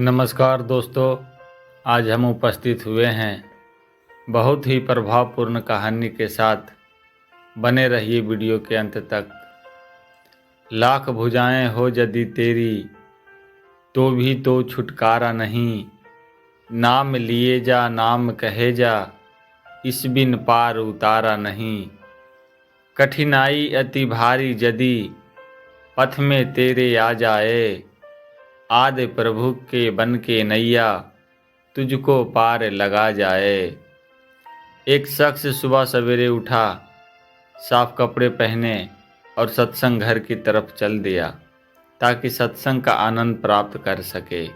नमस्कार दोस्तों, आज हम उपस्थित हुए हैं बहुत ही प्रभावपूर्ण कहानी के साथ। बने रहिए वीडियो के अंत तक। लाख भुजाएं हो यदि तेरी, तो भी तो छुटकारा नहीं। नाम लिए जा नाम कहे जा, इस बिन पार उतारा नहीं। कठिनाई अति भारी यदि, पथ में तेरे आ जाए। आदि प्रभु के बन के नैया, तुझको पार लगा जाए। एक शख्स सुबह सवेरे उठा, साफ कपड़े पहने और सत्संग घर की तरफ चल दिया ताकि सत्संग का आनंद प्राप्त कर सके।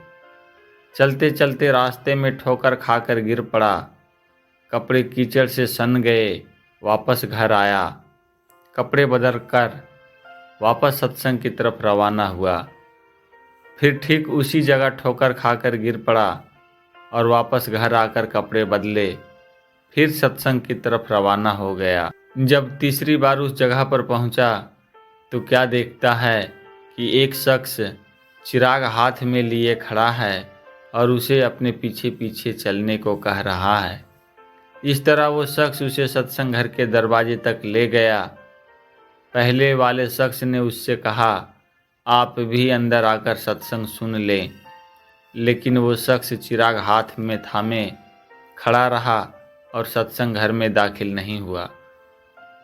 चलते चलते रास्ते में ठोकर खाकर गिर पड़ा, कपड़े कीचड़ से सन गए। वापस घर आया, कपड़े बदल कर वापस सत्संग की तरफ रवाना हुआ। फिर ठीक उसी जगह ठोकर खाकर गिर पड़ा और वापस घर आकर कपड़े बदले, फिर सत्संग की तरफ रवाना हो गया। जब तीसरी बार उस जगह पर पहुंचा तो क्या देखता है कि एक शख्स चिराग हाथ में लिए खड़ा है और उसे अपने पीछे पीछे चलने को कह रहा है। इस तरह वो शख्स उसे सत्संग घर के दरवाजे तक ले गया। पहले वाले शख्स ने उससे कहा, आप भी अंदर आकर सत्संग सुन लें, लेकिन वो शख्स चिराग हाथ में थामे खड़ा रहा और सत्संग घर में दाखिल नहीं हुआ।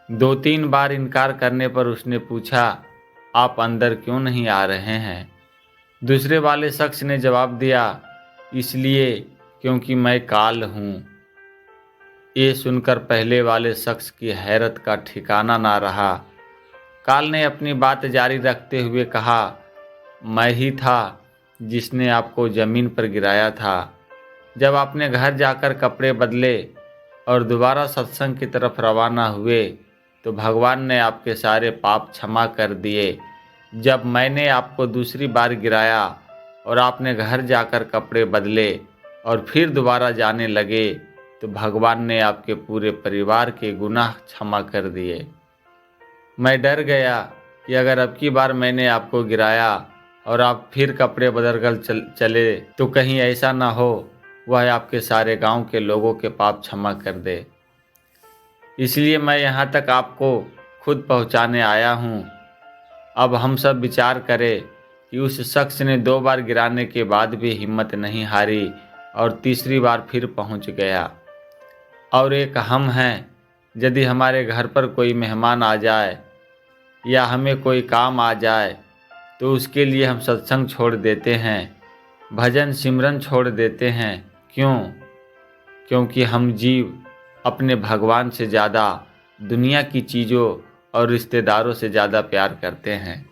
2-3 बार इनकार करने पर उसने पूछा, आप अंदर क्यों नहीं आ रहे हैं? दूसरे वाले शख्स ने जवाब दिया, इसलिए क्योंकि मैं काल हूँ। ये सुनकर पहले वाले शख्स की हैरत का ठिकाना ना रहा। काल ने अपनी बात जारी रखते हुए कहा, मैं ही था जिसने आपको ज़मीन पर गिराया था। जब आपने घर जाकर कपड़े बदले और दोबारा सत्संग की तरफ रवाना हुए तो भगवान ने आपके सारे पाप क्षमा कर दिए। जब मैंने आपको दूसरी बार गिराया और आपने घर जाकर कपड़े बदले और फिर दोबारा जाने लगे तो भगवान ने आपके पूरे परिवार के गुनाह क्षमा कर दिए। मैं डर गया कि अगर अब की बार मैंने आपको गिराया और आप फिर कपड़े बदलकर चले तो कहीं ऐसा ना हो वह आपके सारे गांव के लोगों के पाप क्षमा कर दे। इसलिए मैं यहाँ तक आपको खुद पहुँचाने आया हूँ। अब हम सब विचार करें कि उस शख्स ने 2 बार गिराने के बाद भी हिम्मत नहीं हारी और तीसरी बार फिर पहुँच गया। और एक हम हैं, यदि हमारे घर पर कोई मेहमान आ जाए या हमें कोई काम आ जाए तो उसके लिए हम सत्संग छोड़ देते हैं, भजन सिमरन छोड़ देते हैं। क्यों? क्योंकि हम जीव अपने भगवान से ज़्यादा दुनिया की चीज़ों और रिश्तेदारों से ज़्यादा प्यार करते हैं,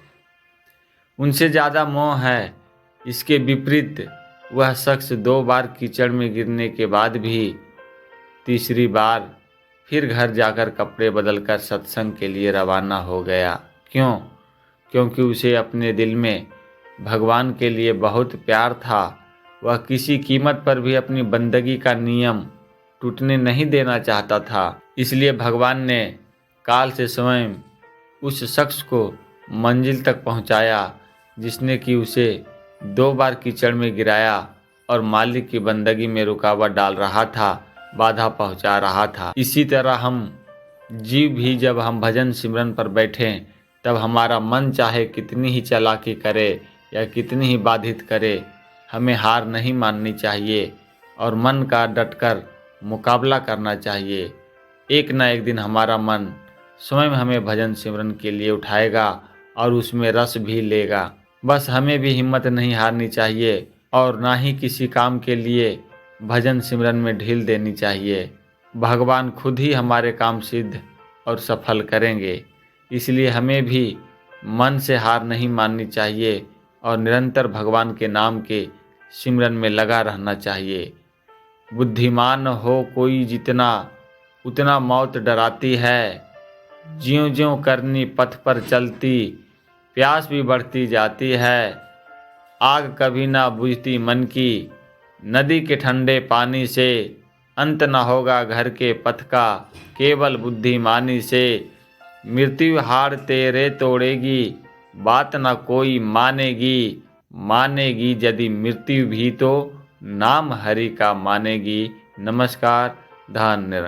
उनसे ज़्यादा मोह है। इसके विपरीत वह शख्स 2 बार कीचड़ में गिरने के बाद भी तीसरी बार फिर घर जाकर कपड़े बदलकर सत्संग के लिए रवाना हो गया। क्यों? क्योंकि उसे अपने दिल में भगवान के लिए बहुत प्यार था। वह किसी कीमत पर भी अपनी बंदगी का नियम टूटने नहीं देना चाहता था। इसलिए भगवान ने काल से स्वयं उस शख्स को मंजिल तक पहुंचाया जिसने कि उसे 2 बार कीचड़ में गिराया और मालिक की बंदगी में रुकावट डाल रहा था, बाधा पहुंचा रहा था। इसी तरह हम जीव भी जब हम भजन सिमरन पर बैठें तब हमारा मन चाहे कितनी ही चालाकी करे या कितनी ही बाधित करे, हमें हार नहीं माननी चाहिए और मन का डटकर मुकाबला करना चाहिए। एक ना एक दिन हमारा मन स्वयं हमें भजन सिमरन के लिए उठाएगा और उसमें रस भी लेगा। बस हमें भी हिम्मत नहीं हारनी चाहिए और ना ही किसी काम के लिए भजन सिमरन में ढील देनी चाहिए। भगवान खुद ही हमारे काम सिद्ध और सफल करेंगे। इसलिए हमें भी मन से हार नहीं माननी चाहिए और निरंतर भगवान के नाम के सिमरन में लगा रहना चाहिए। बुद्धिमान हो कोई जितना, उतना मौत डराती है। ज्यों ज्यों करनी पथ पर चलती, प्यास भी बढ़ती जाती है। आग कभी ना बुझती मन की, नदी के ठंडे पानी से। अंत न होगा घर के पथ का, केवल बुद्धिमानी से। मृत्यु हार तेरे तोड़ेगी, बात न कोई मानेगी। मानेगी यदि मृत्यु भी तो नाम हरि का मानेगी। नमस्कार। धन निरंकार।